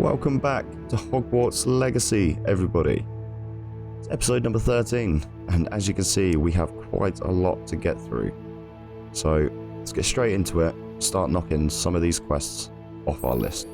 Welcome back to Hogwarts Legacy, everybody. It's episode number 13, and as you can see, we have quite a lot to get through. So let's get straight into it, start knocking some of these quests off our list.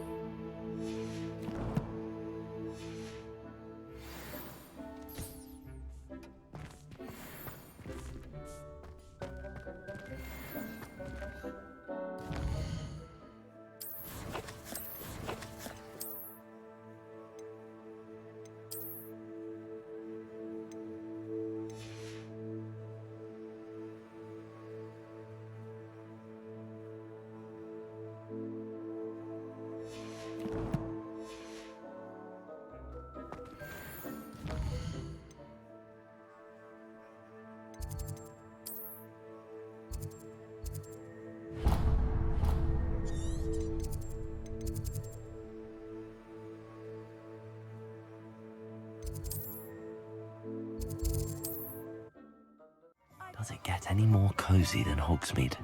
Does it get any more cozy than Hogsmeade?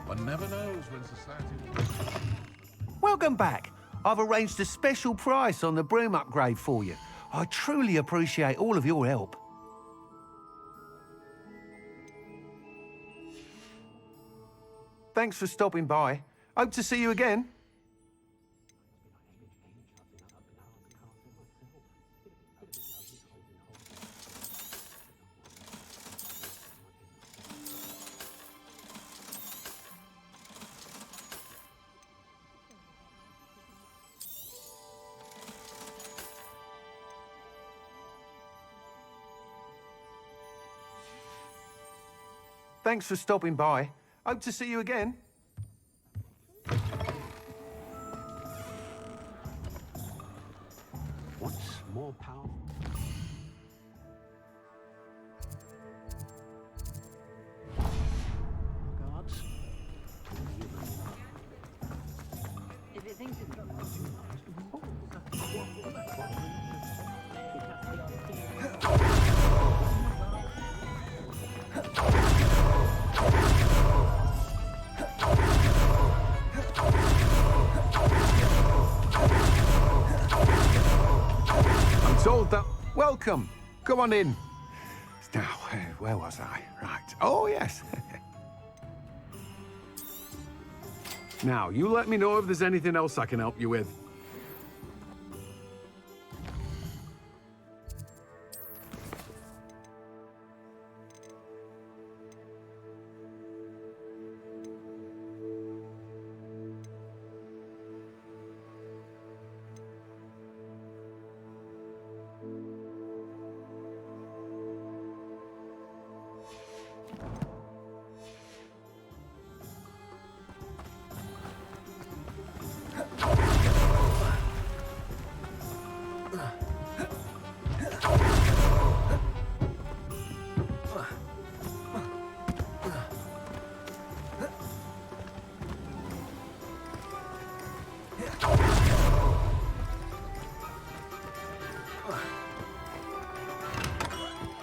One never knows when society... Welcome back. I've arranged a special price on the broom upgrade for you. I truly appreciate all of your help. Thanks for stopping by. Hope to see you again. Thanks for stopping by. Hope to see you again. What's more powerful? Guards? If it thinks it's got... Told that. Welcome. Come on in. Now, where was I? Right. Oh, yes. Now, you let me know if there's anything else I can help you with.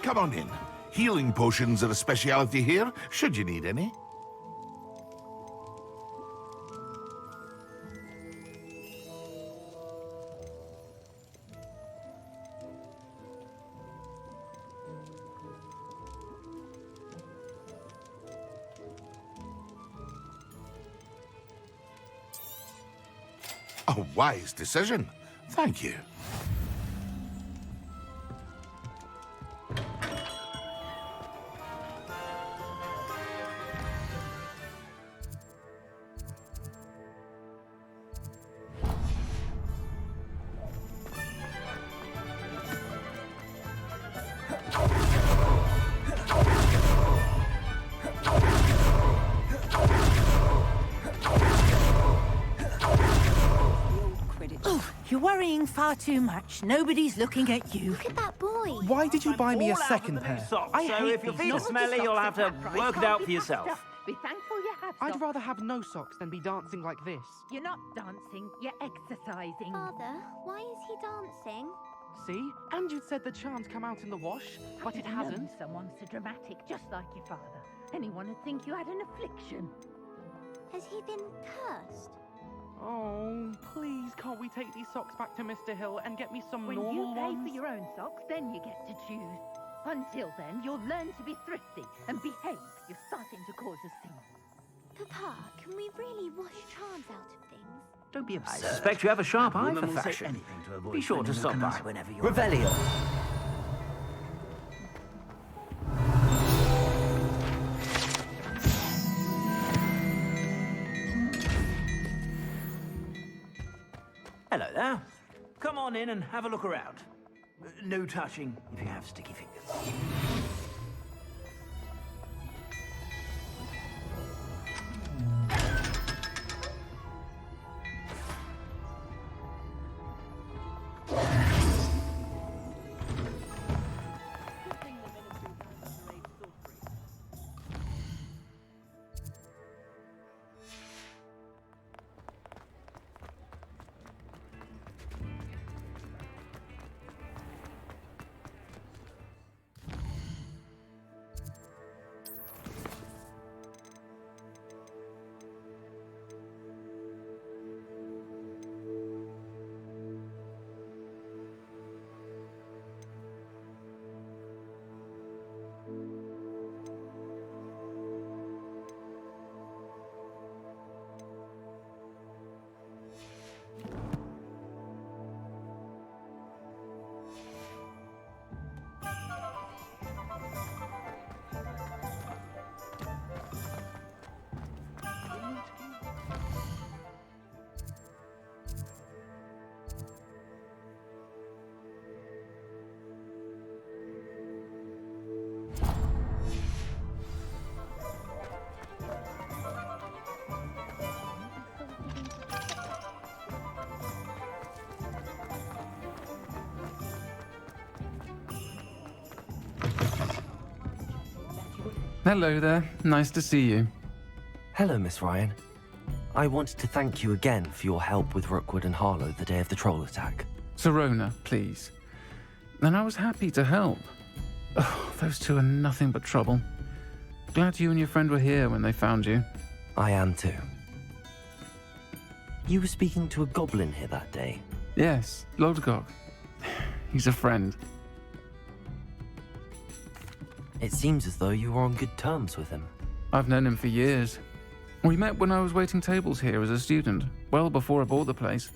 Come on in. Healing potions are a speciality here, should you need any. A wise decision. Thank you. You're worrying far too much. Nobody's looking at you. Look at that boy. Why did you buy me a second pair? So if your feet are smelly, you'll have to work it out for yourself. Be thankful you have I'd socks. rather have no socks than be dancing like this. You're not dancing, you're exercising. Father, why is he dancing? See? And you'd said the charms come out in the wash, but it hasn't. Someone so dramatic, just like your father. Anyone would think you had an affliction. Has he been cursed? Oh, please, can't we take these socks back to Mr. Hill and get me some When normal you pay ones? for your own socks, then you get to choose. Until then, you'll learn to be thrifty and behave. You're starting to cause a scene. Papa, can we really wash charms out of things? Don't be I absurd. suspect you have a sharp eye Women for will say fashion. anything to avoid Be sure to spending stop your by. whenever you're Revelio. Hello there. Come on in and have a look around. No touching if you have sticky fingers. Hello there. Nice to see you. Hello, Miss Ryan. I wanted to thank you again for your help with Rookwood and Harlow the day of the troll attack. Serona, please. And I was happy to help. Oh, those two are nothing but trouble. Glad you and your friend were here when they found you. I am too. You were speaking to a goblin here that day. Yes, Lodgok. He's a friend. It seems as though you were on good terms with him. I've known him for years. We met when I was waiting tables here as a student, well before I bought the place.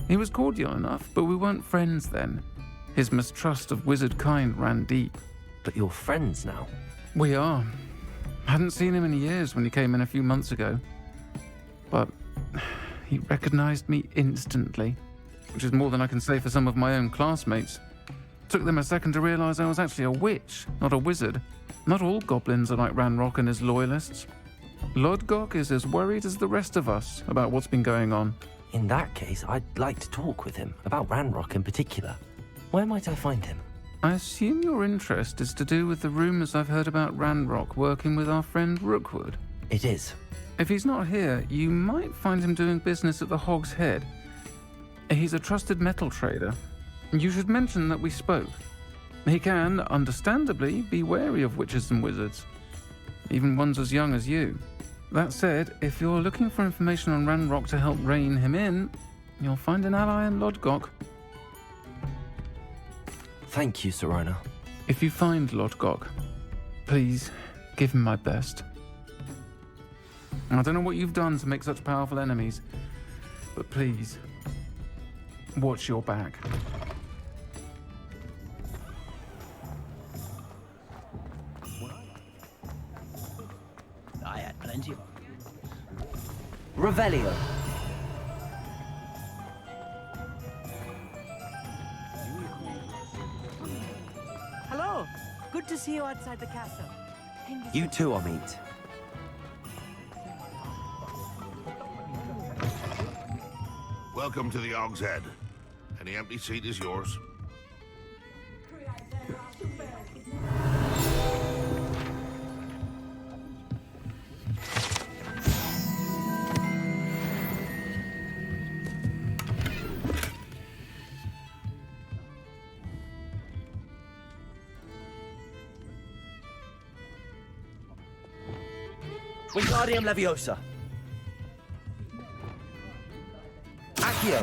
He was cordial enough, but we weren't friends then. His mistrust of wizard kind ran deep. But you're friends now. We are. Hadn't seen him in years when he came in a few months ago. But he recognized me instantly, which is more than I can say for some of my own classmates. Took them a second to realize I was actually a witch, not a wizard. Not all goblins are like Ranrock and his loyalists. Lodgok is as worried as the rest of us about what's been going on. In that case, I'd like to talk with him, about Ranrock in particular. Where might I find him? I assume your interest is to do with the rumors I've heard about Ranrock working with our friend Rookwood. It is. If he's not here, you might find him doing business at the Hog's Head. He's a trusted metal trader. You should mention that we spoke. He can, understandably, be wary of witches and wizards, even ones as young as you. That said, if you're looking for information on Ranrock to help rein him in, you'll find an ally in Lodgok. Thank you, Serona. If you find Lodgok, please give him my best. I don't know what you've done to make such powerful enemies, but please, watch your back. I had plenty of... Revelio. Hello. Good to see you outside the castle. You too, Amit. Welcome to the Hog's Head. Any empty seat is yours. Wingardium Leviosa. Accio.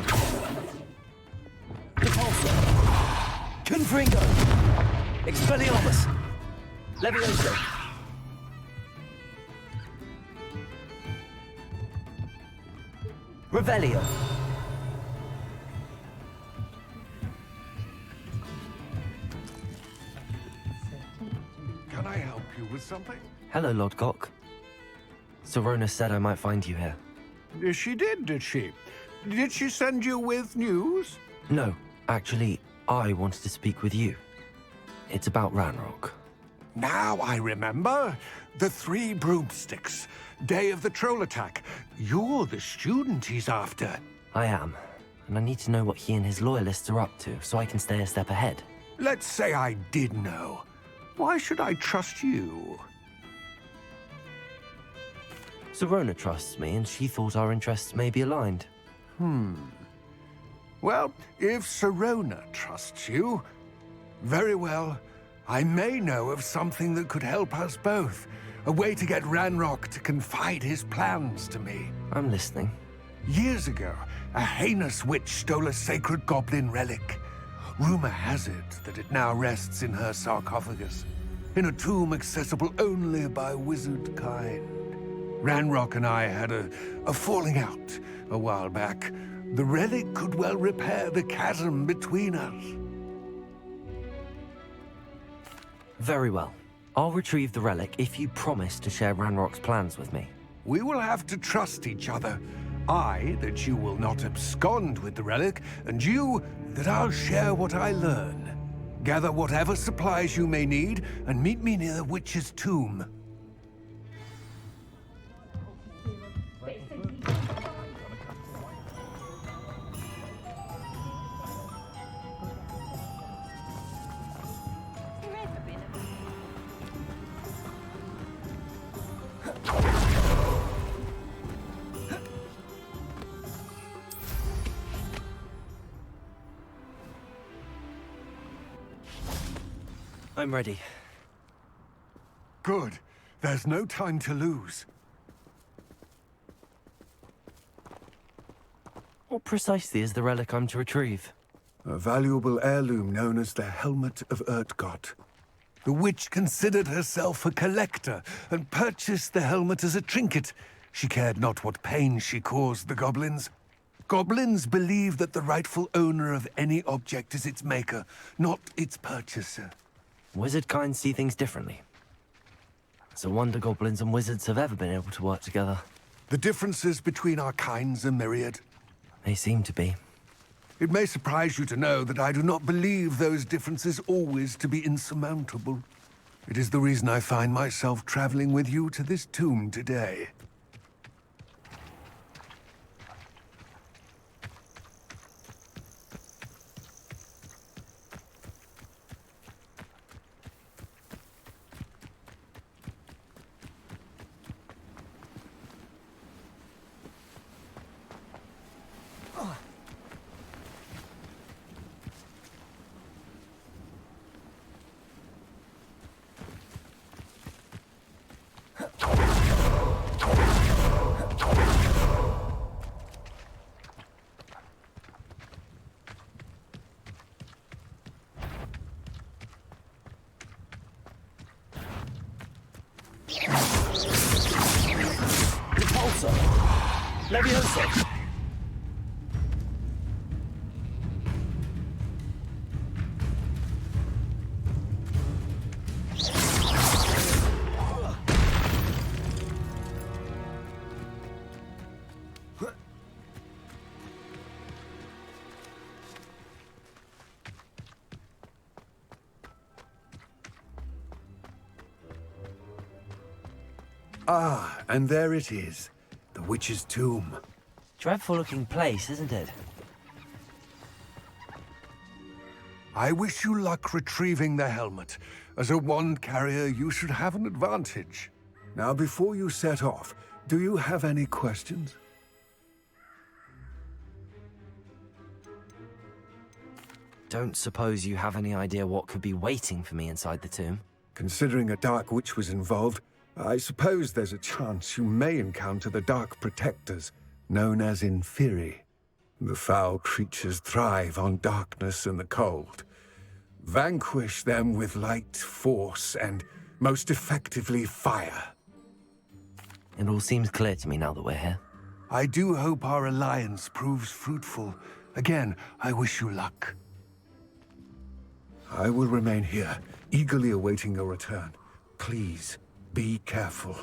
Repulsor. Confringo. Expelliarmus. Levioso. Revelio. Can I help you with something? Hello, Lodgok. Sorona said I might find you here. She did she? Did she send you with news? No, actually, I wanted to speak with you. It's about Ranrock. Now I remember. The 3 broomsticks. Day of the troll attack. You're the student he's after. I am, and I need to know what he and his loyalists are up to so I can stay a step ahead. Let's say I did know. Why should I trust you? Sorona trusts me, and she thought our interests may be aligned. Well, if Sorona trusts you, very well. I may know of something that could help us both. A way to get Ranrock to confide his plans to me. I'm listening. Years ago, a heinous witch stole a sacred goblin relic. Rumor has it that it now rests in her sarcophagus, in a tomb accessible only by wizard kind. Ranrock and I had a falling out a while back. The relic could well repair the chasm between us. Very well. I'll retrieve the relic if you promise to share Ranrock's plans with me. We will have to trust each other. I, that you will not abscond with the relic, and you, that I'll share what I learn. Gather whatever supplies you may need, and meet me near the witch's tomb. I'm ready. Good. There's no time to lose. What precisely is the relic I'm to retrieve? A valuable heirloom known as the Helmet of Urtgott. The witch considered herself a collector and purchased the helmet as a trinket. She cared not what pain she caused the goblins. Goblins believe that the rightful owner of any object is its maker, not its purchaser. Wizard kind see things differently. It's a wonder goblins and wizards have ever been able to work together. The differences between our kinds are myriad. They seem to be. It may surprise you to know that I do not believe those differences always to be insurmountable. It is the reason I find myself traveling with you to this tomb today. Repulsor. Levioso. Ah, and there it is. The witch's tomb. Dreadful looking place, isn't it? I wish you luck retrieving the helmet. As a wand carrier, you should have an advantage. Now, before you set off, do you have any questions? Don't suppose you have any idea what could be waiting for me inside the tomb? Considering a Dark Witch was involved, I suppose there's a chance you may encounter the Dark Protectors, known as Inferi. The foul creatures thrive on darkness and the cold. Vanquish them with light, force, and most effectively fire. It all seems clear to me now that we're here. I do hope our alliance proves fruitful. Again, I wish you luck. I will remain here, eagerly awaiting your return. Please, be careful.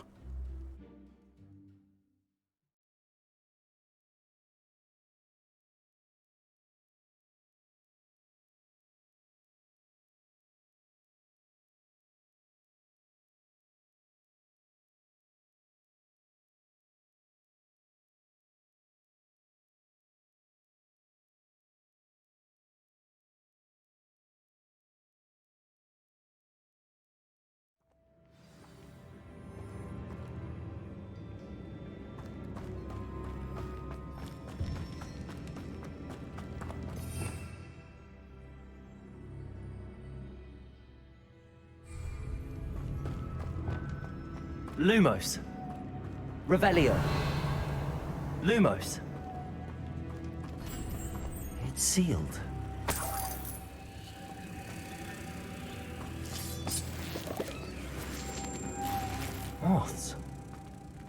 Lumos. Revelio. Lumos. It's sealed. Moths.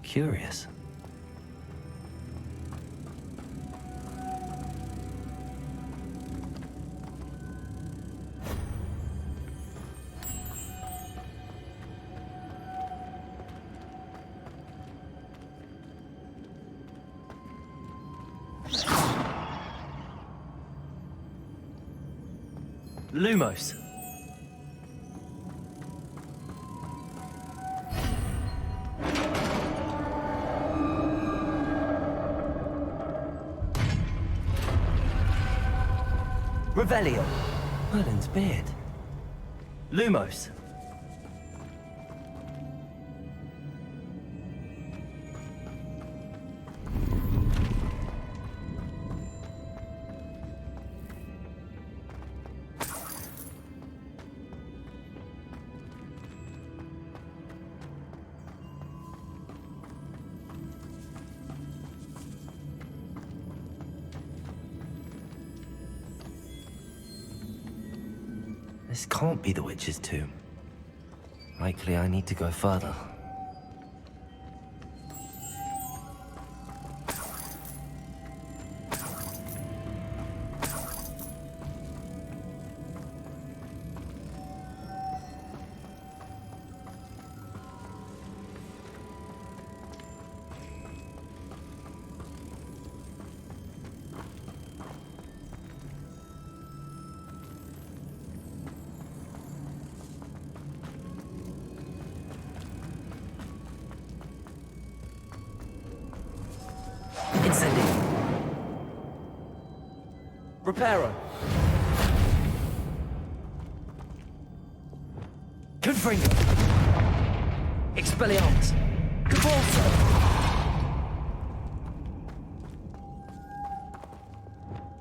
Curious. Lumos. Revelio. Merlin's beard. Lumos. This can't be the witch's tomb. Likely I need to go further. Reparo. Confringo. Expelliarmus. Convulso.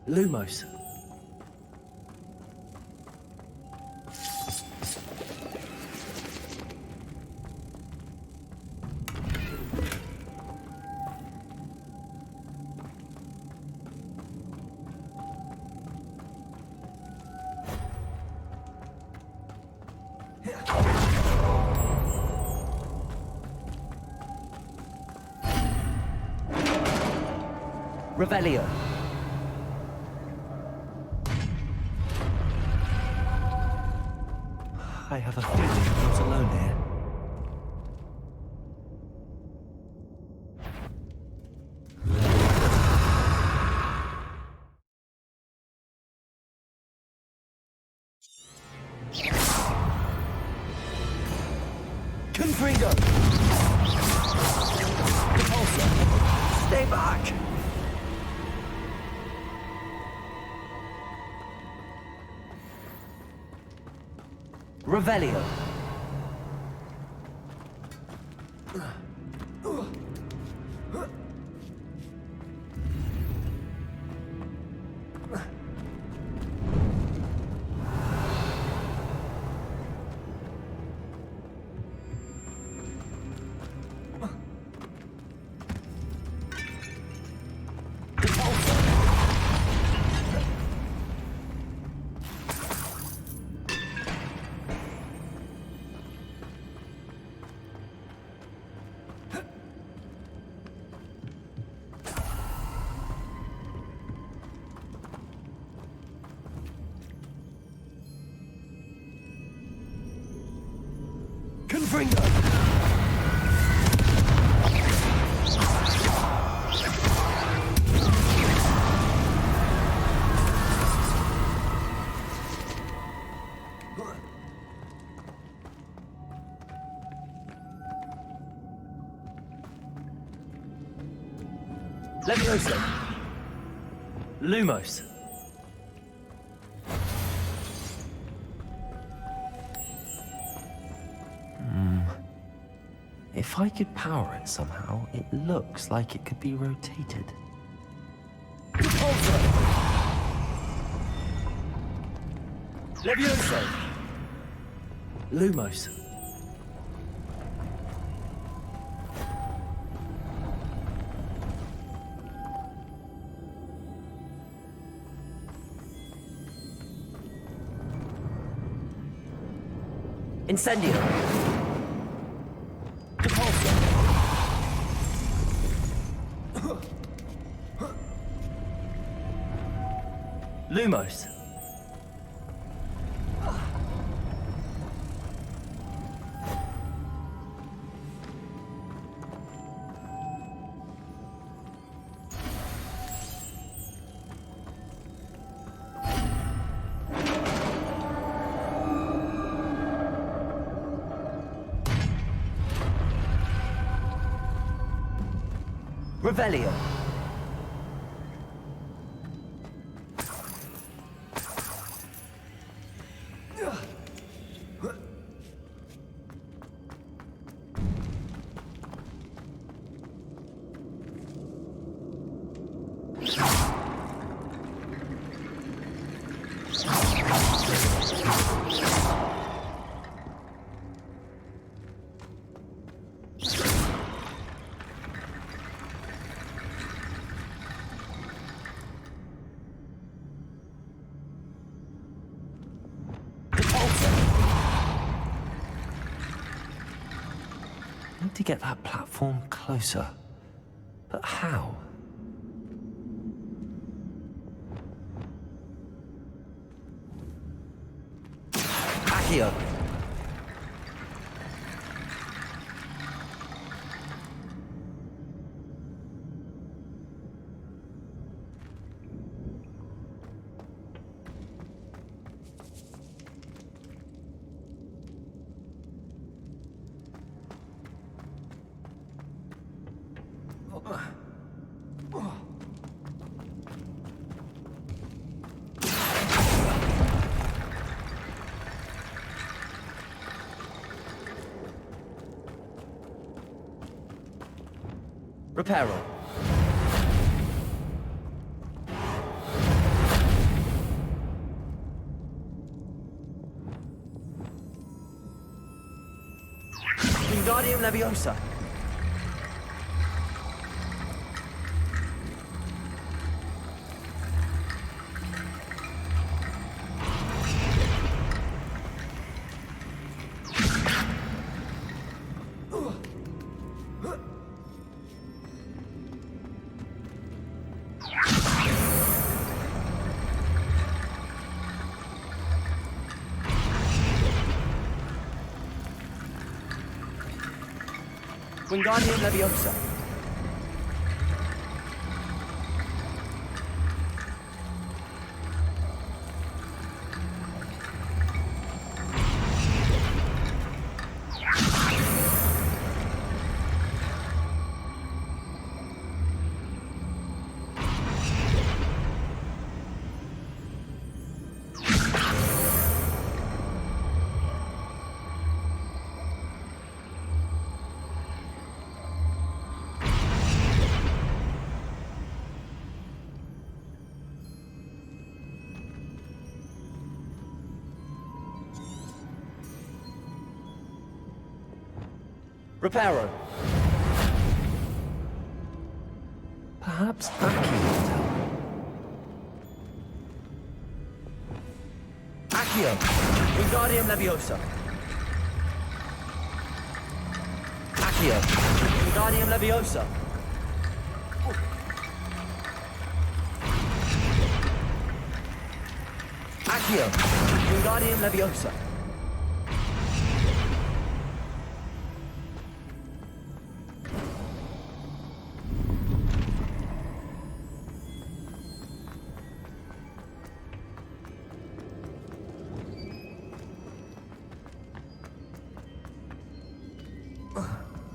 Lumos. Revelio. I have a feeling I'm not alone here. Confringo! Repulsor! Stay back! Revelio. Confringo! Levioso! Lumos! If I could power it somehow, it looks like it could be rotated. Repulsor! Levioso! Lumos! Incendio! Repulsor! Lumos! Revelio. Need to get that platform closer. But how? Accio! Reparo. Wingardium Leviosa. Wingardium Leviosa. Reparo. Perhaps Accio will tell. Accio. Wingardium Leviosa. Accio. Wingardium Leviosa. Accio. Wingardium Leviosa.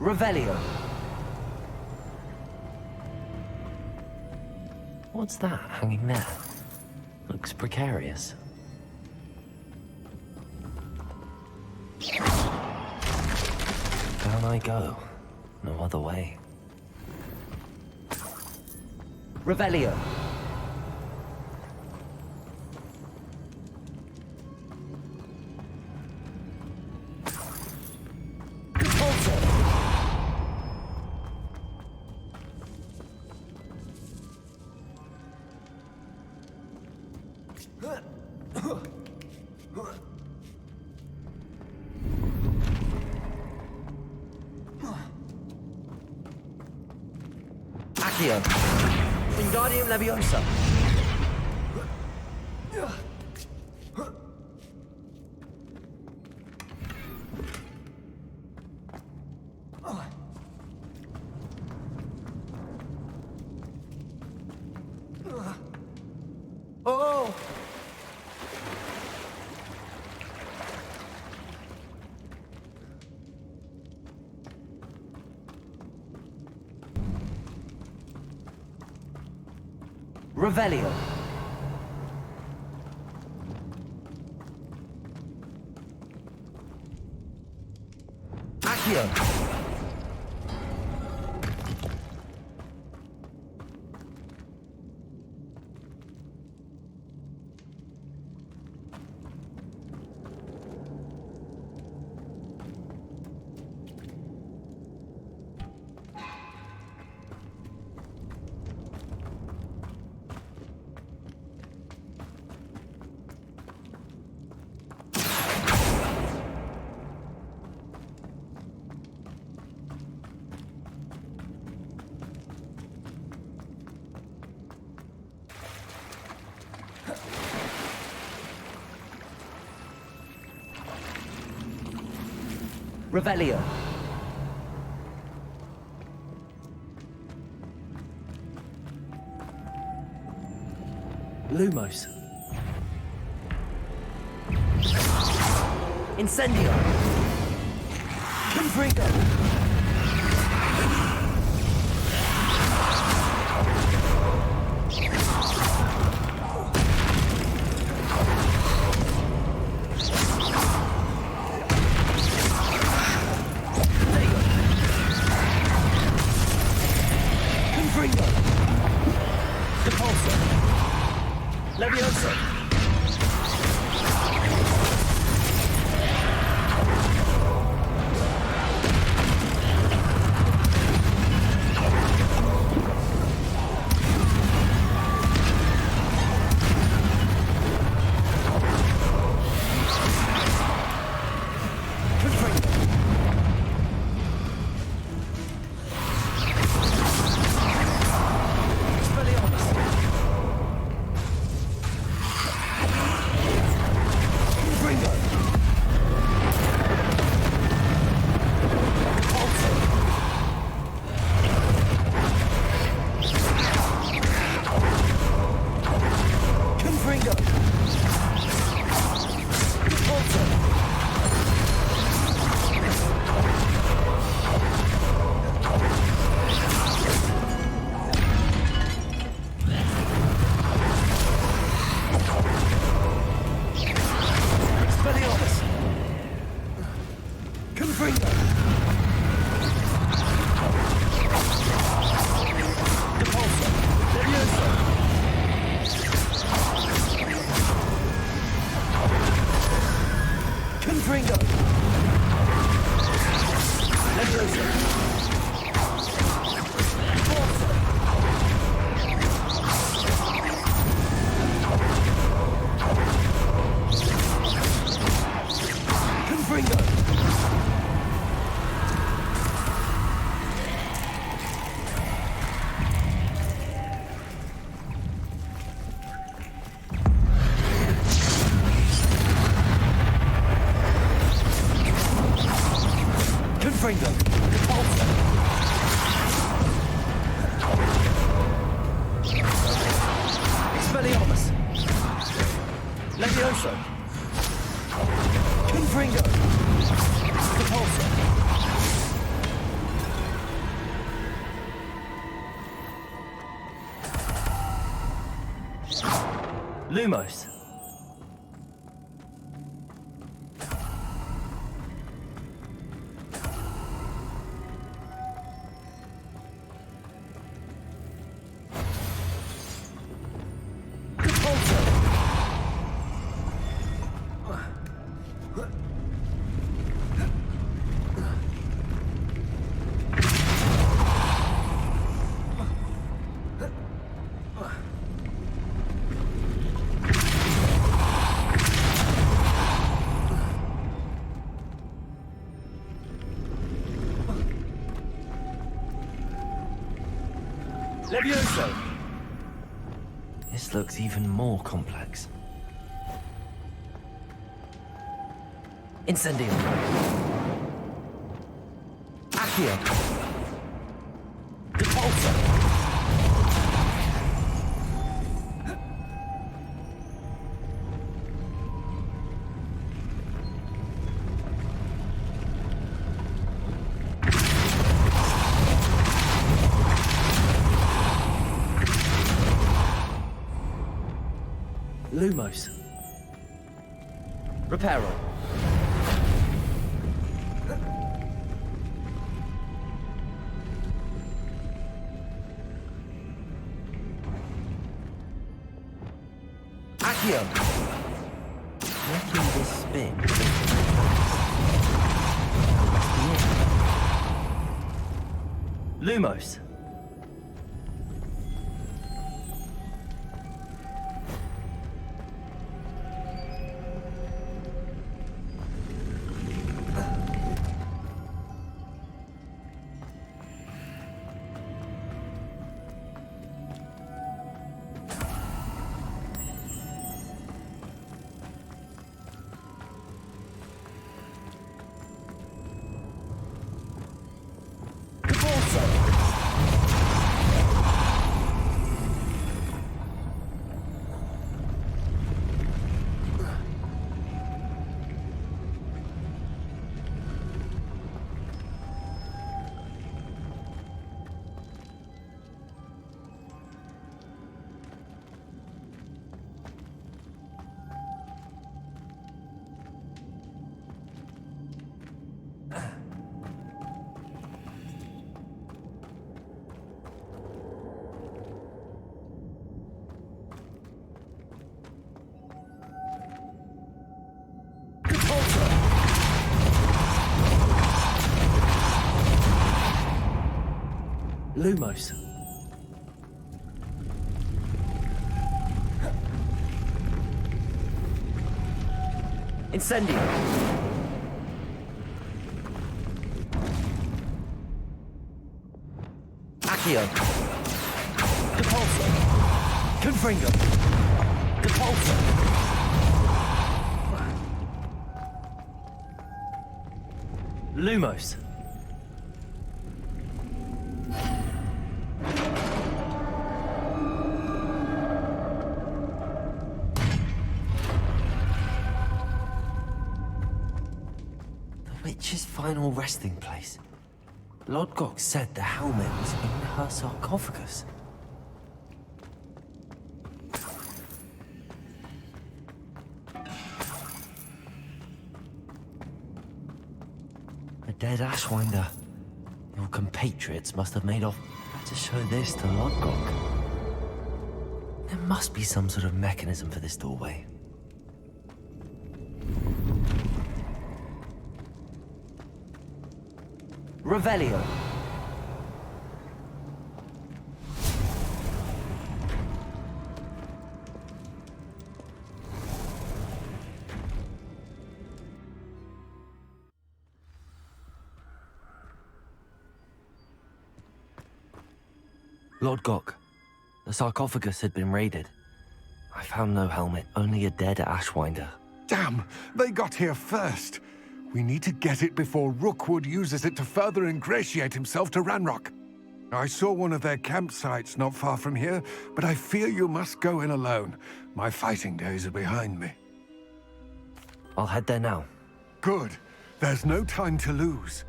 Revelio. What's that hanging there? Looks precarious. Down I go. No other way. Revelio. Accio. Wingardium Leviosa. Oh! Revelio. Accio. Revelio. Lumos. Incendio. Confringo. Leviosa. Lumos. Levioso! This looks even more complex. Incendio. Accio. Depulso. Lumos. Reparo. Accio. Making this spin. Lumos. Lumos. Incendio. Accio. Depulso. Confringo. Depulso. Lumos. Witch's final resting place. Lodgok said the helmet was in her sarcophagus. A dead Ashwinder. Your compatriots must have made off to show this to Lodgok. There must be some sort of mechanism for this doorway. Revelio. Lodgok, the sarcophagus had been raided. I found no helmet, only a dead Ashwinder. Damn! They got here first. We need to get it before Rookwood uses it to further ingratiate himself to Ranrock. I saw one of their campsites not far from here, but I fear you must go in alone. My fighting days are behind me. I'll head there now. Good. There's no time to lose.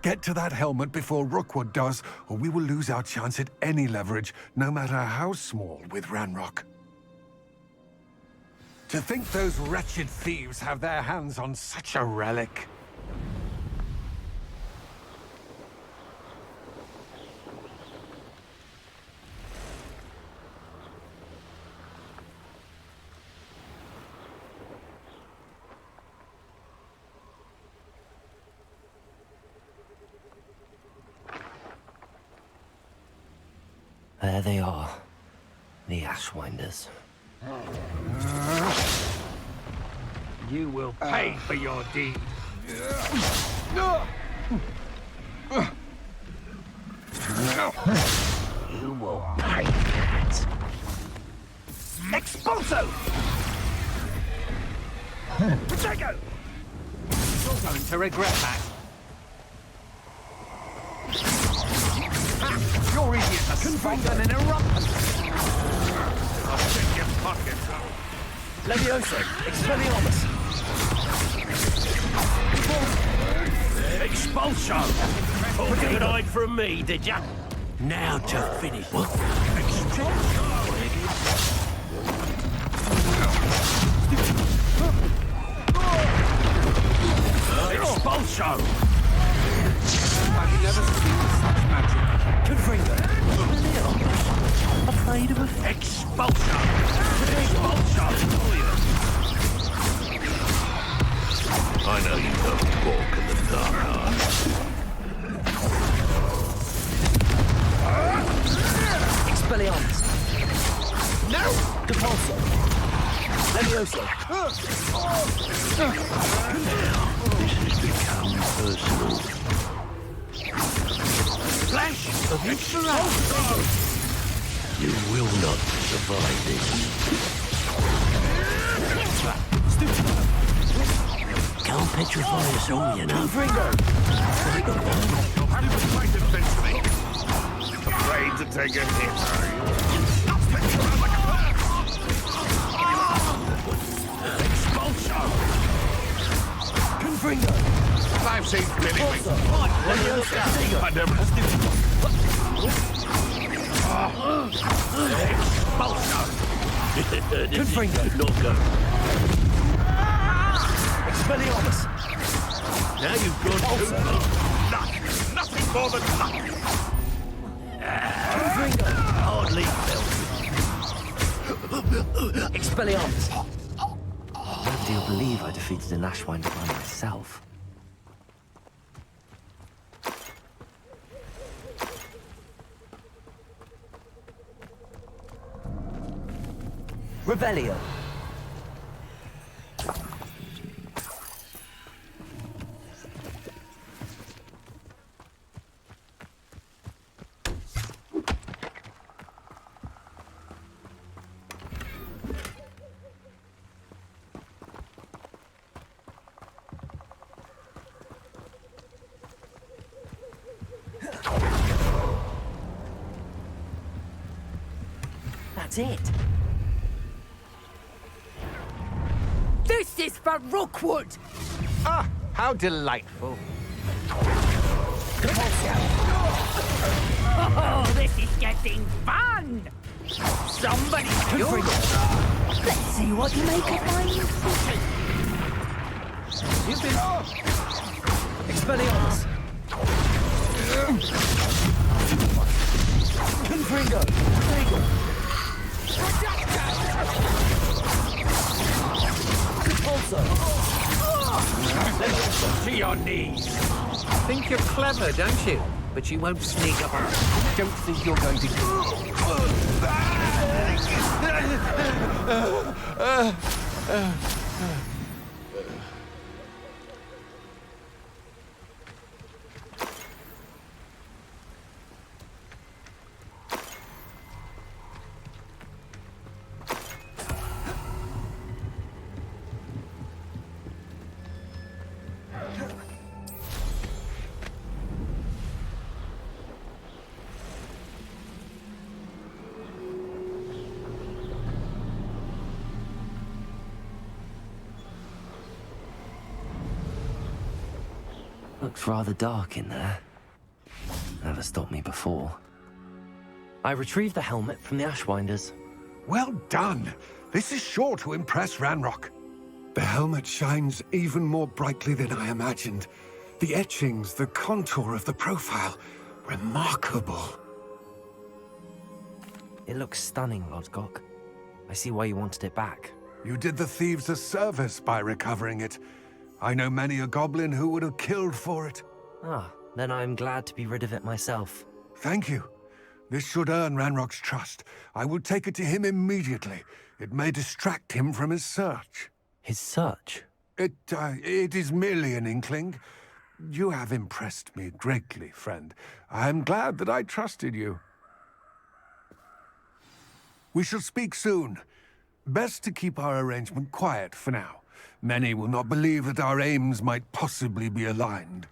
Get to that helmet before Rookwood does, or we will lose our chance at any leverage, no matter how small, with Ranrock. To think those wretched thieves have their hands on such a relic. There they are. The Ashwinders. You will pay for your deed. You will pay for it. Expulso! Protego! You're going to regret that. Your idiot has spoken an eruption. I'll check your pockets out. Levioso! Expelliarmus! Expulso! Thought you could hide from me, did ya? Now to finish. What? Expulso! Have you never seen such magic? Confringo! Afraid of a... Expulso! Expulso! I know you don't walk in the dark art. Expelliarmus! No! Depulso! Levioso! Now, this has become personal. Flash of inspiration! You will not survive this. Can't petrify us all, you know. Confringo! You'll have to fight eventually. Afraid to take a hit, are you? I'll spin you around like a Expulso! Confringo! I've seen plenty of things. Levioso! I never... Expulso! This Confringo! is not go. Expelliarmus! Now you've gone too far. Luck. Nothing more than luck. Confringo! Hardly felt. Expelliarmus! Nobody will believe I defeated an Ashwinder by myself. Revelio! That's it. This is for Rookwood! Ah, how delightful. Oh, this is getting fun! Somebody do it! Let's see what you make of my new city. You've been... Expelliarmus! Confringo! Regal! Compulso! To your knees. Think you're clever, don't you? But you won't sneak up on us. Don't think you're going to Looks rather dark in there. Never stopped me before. I retrieved the helmet from the Ashwinders. Well done. This is sure to impress Ranrock. The helmet shines even more brightly than I imagined. The etchings, the contour of the profile, remarkable. It looks stunning, Lodgok. I see why you wanted it back. You did the thieves a service by recovering it. I know many a goblin who would have killed for it. Ah, then I'm glad to be rid of it myself. Thank you. This should earn Ranrock's trust. I will take it to him immediately. It may distract him from his search. His search? It is merely an inkling. You have impressed me greatly, friend. I am glad that I trusted you. We shall speak soon. Best to keep our arrangement quiet for now. Many will not believe that our aims might possibly be aligned.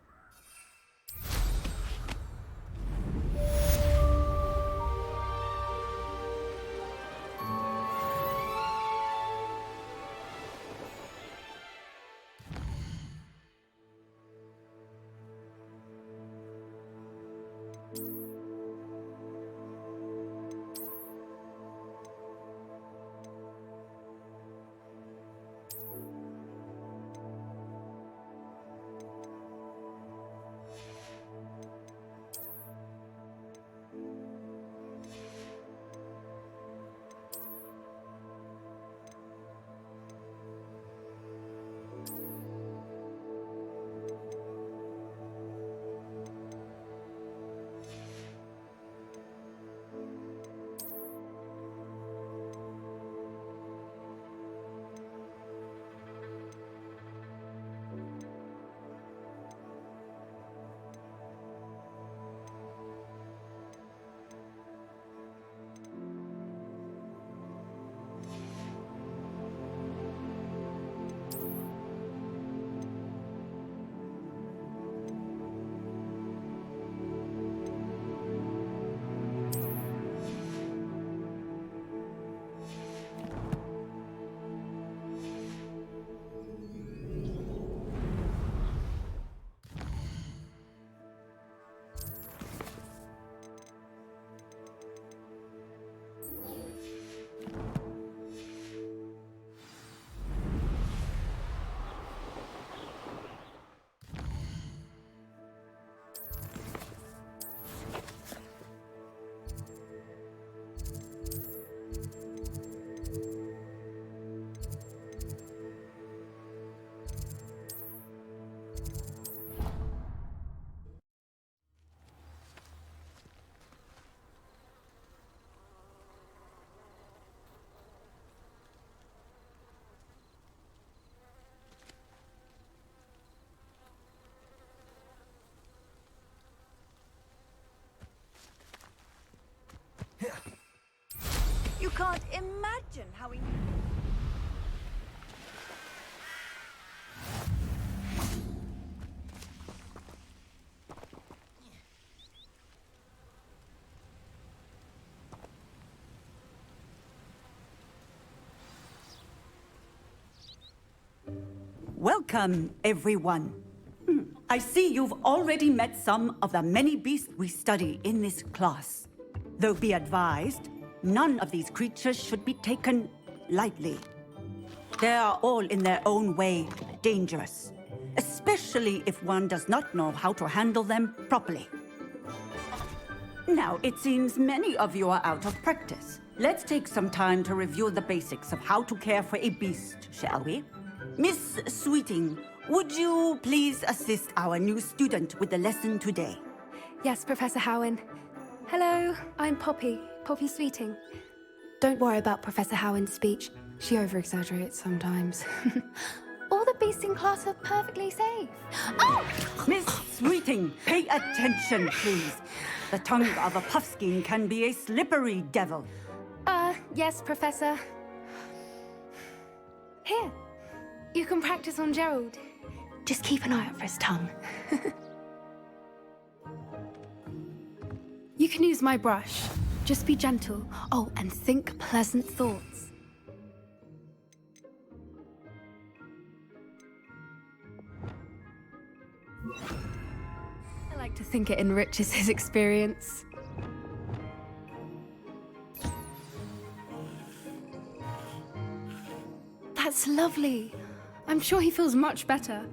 You can't imagine how we... Welcome, everyone. I see you've already met some of the many beasts we study in this class. Though be advised, none of these creatures should be taken lightly. They are all in their own way dangerous, especially if one does not know how to handle them properly. Now, it seems many of you are out of practice. Let's take some time to review the basics of how to care for a beast, shall we? Miss Sweeting, would you please assist our new student with the lesson today? Yes, Professor Howen. Hello, I'm Poppy Sweeting. Don't worry about Professor Howen's speech. She over-exaggerates sometimes. All the beasts in class are perfectly safe. Oh! Miss Sweeting, pay attention, please. The tongue of a puffskein can be a slippery devil. Yes, Professor. Here, you can practice on Gerald. Just keep an eye out for his tongue. You can use my brush. Just be gentle. Oh, and think pleasant thoughts. I like to think it enriches his experience. That's lovely. I'm sure he feels much better.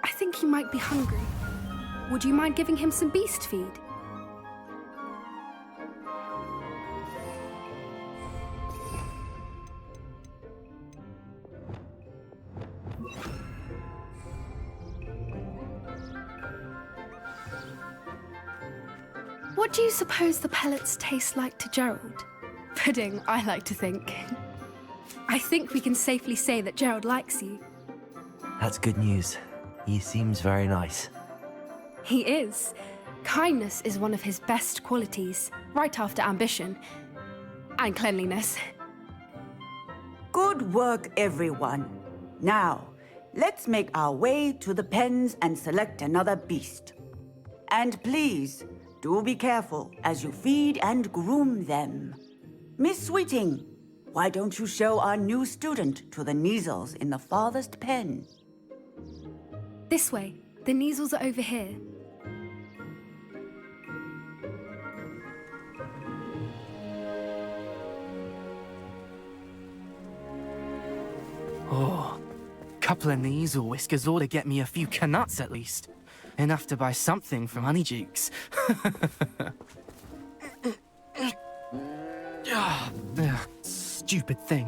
I think he might be hungry. Would you mind giving him some beast feed? What do you suppose the pellets taste like to Gerald? Pudding, I like to think. I think we can safely say that Gerald likes you. That's good news. He seems very nice. He is. Kindness is one of his best qualities, right after ambition. And cleanliness. Good work, everyone. Now, let's make our way to the pens and select another beast. And please, do be careful as you feed and groom them. Miss Sweeting, why don't you show our new student to the Kneazles in the farthest pen? This way. The Kneazles are over here. Oh, couple of Kneazle whiskers ought to get me a few canuts at least. Enough to buy something from Honeydukes. Stupid thing.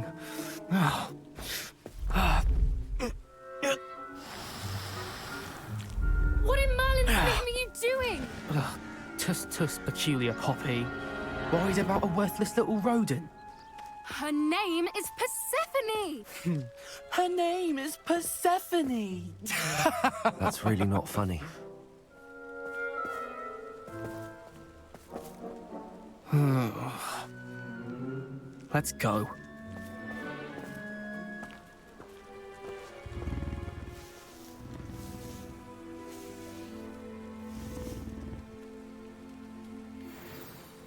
What in Merlin's name are you doing? Tuss, peculiar Poppy. Worried about a worthless little rodent. Her name is Persephone! Her name is Persephone! That's really not funny. Let's go.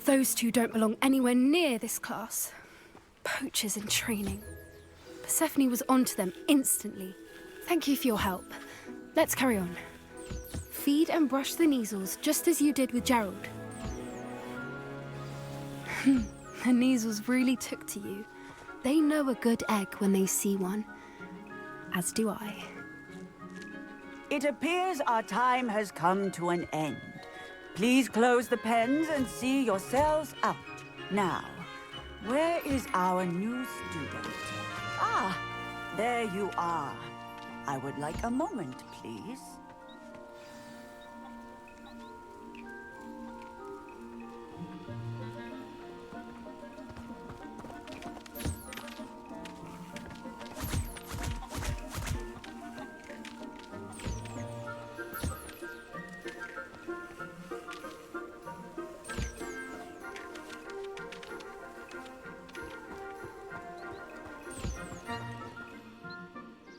Those two don't belong anywhere near this class. Poachers in training. Persephone was onto them instantly. Thank you for your help. Let's carry on. Feed and brush the Kneazles just as you did with Gerald. The Kneazles really took to you. They know a good egg when they see one. As do I. It appears our time has come to an end. Please close the pens and see yourselves out. Now, where is our new student? Ah, there you are. I would like a moment, please.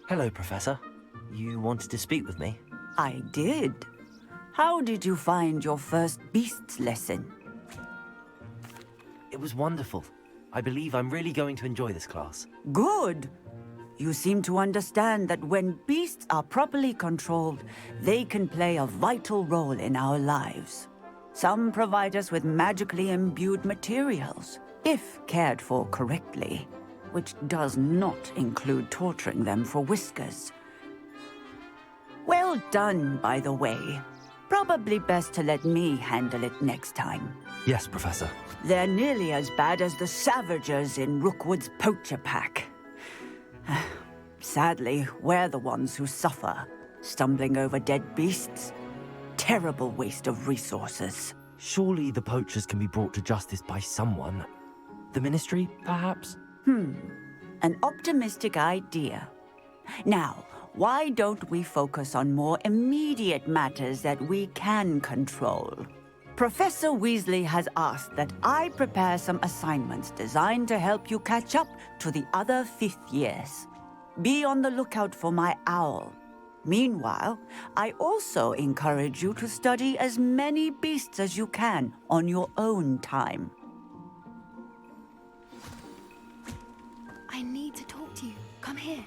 Hello, Professor. You wanted to speak with me? I did. How did you find your first beasts lesson? It was wonderful. I believe I'm really going to enjoy this class. Good. You seem to understand that when beasts are properly controlled, they can play a vital role in our lives. Some provide us with magically imbued materials, if cared for correctly, which does not include torturing them for whiskers. Well done, by the way. Probably best to let me handle it next time. Yes, Professor. They're nearly as bad as the Savagers in Rookwood's poacher pack. Sadly, we're the ones who suffer, stumbling over dead beasts. Terrible waste of resources. Surely the poachers can be brought to justice by someone. The Ministry, perhaps? An optimistic idea. Now, why don't we focus on more immediate matters that we can control? Professor Weasley has asked that I prepare some assignments designed to help you catch up to the other 5th years. Be on the lookout for my owl. Meanwhile, I also encourage you to study as many beasts as you can on your own time. I need to talk to you. Come here.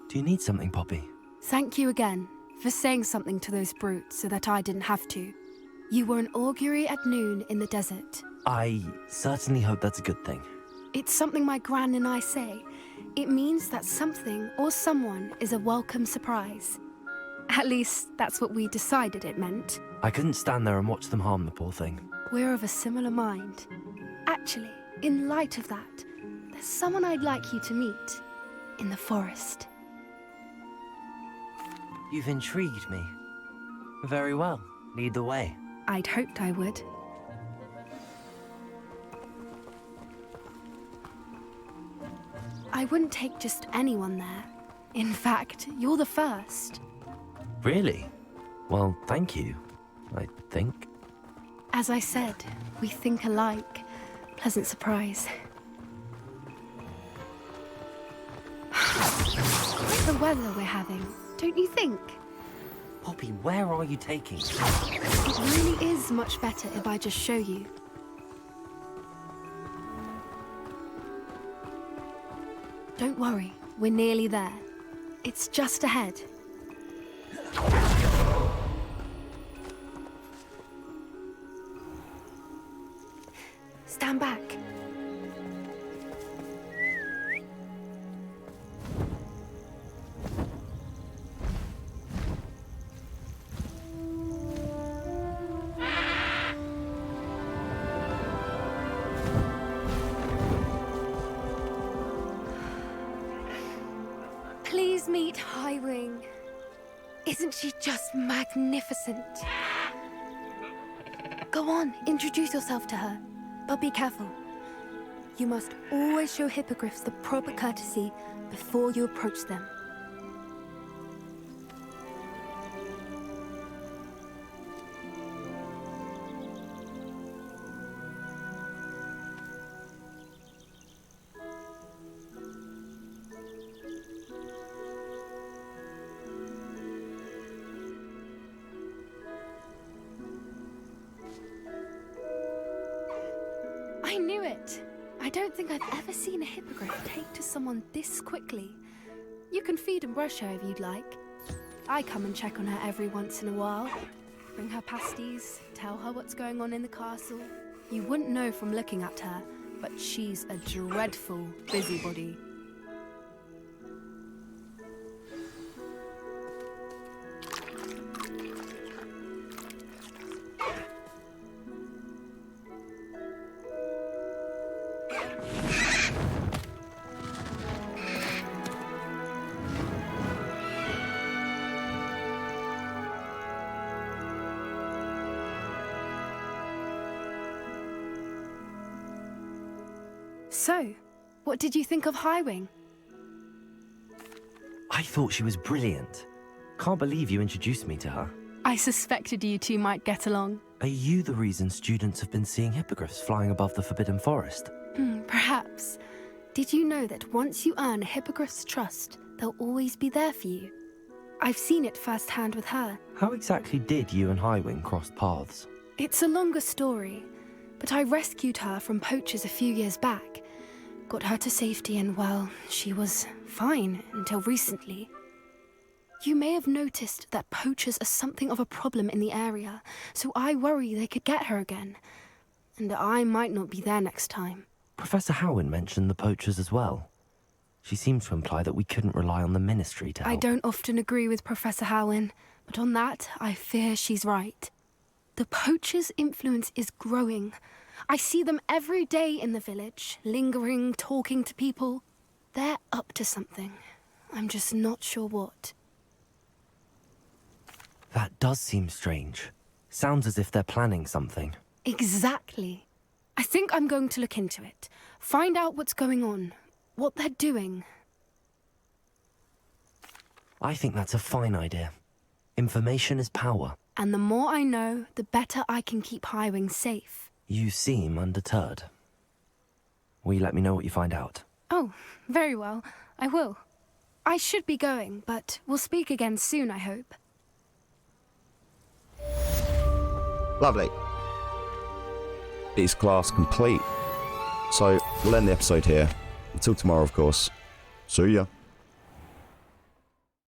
Do you need something, Poppy? Thank you again for saying something to those brutes so that I didn't have to. You were an augury at noon in the desert. I certainly hope that's a good thing. It's something my gran and I say. It means that something or someone is a welcome surprise. At least, that's what we decided it meant. I couldn't stand there and watch them harm the poor thing. We're of a similar mind. Actually, in light of that, there's someone I'd like you to meet in the forest. You've intrigued me. Very well. Lead the way. I'd hoped I would. I wouldn't take just anyone there. In fact, you're the first. Really? Well, thank you, I think. As I said, we think alike. Pleasant surprise. Quite the weather we're having, don't you think? Poppy, where are you taking me? It really is much better if I just show you. Don't worry, we're nearly there. It's just ahead. Stand back. Please meet Highwing. Isn't she just magnificent? Go on, introduce yourself to her. But be careful. You must always show hippogriffs the proper courtesy before you approach them. I knew it! I don't think I've ever seen a hippogriff take to someone this quickly. You can feed and brush her if you'd like. I come and check on her every once in a while. Bring her pasties, tell her what's going on in the castle. You wouldn't know from looking at her, but she's a dreadful busybody. So, what did you think of Highwing? I thought she was brilliant. Can't believe you introduced me to her. I suspected you two might get along. Are you the reason students have been seeing hippogriffs flying above the Forbidden Forest? Perhaps. Did you know that once you earn a hippogriff's trust, they'll always be there for you? I've seen it firsthand with her. How exactly did you and Highwing cross paths? It's a longer story, but I rescued her from poachers a few years back. Got her to safety and, well, she was fine until recently. You may have noticed that poachers are something of a problem in the area, so I worry they could get her again. And I might not be there next time. Professor Howin mentioned the poachers as well. She seemed to imply that we couldn't rely on the Ministry to help. I don't often agree with Professor Howin, but on that, I fear she's right. The poachers' influence is growing. I see them every day in the village, lingering, talking to people. They're up to something. I'm just not sure what. That does seem strange. Sounds as if they're planning something. Exactly. I think I'm going to look into it. Find out what's going on, what they're doing. I think that's a fine idea. Information is power. And the more I know, the better I can keep Highwing safe. You seem undeterred. Will you let me know what you find out? Oh, very well. I will. I should be going, but we'll speak again soon, I hope. Lovely. Is class complete? So we'll end the episode here. Until tomorrow, of course. See ya.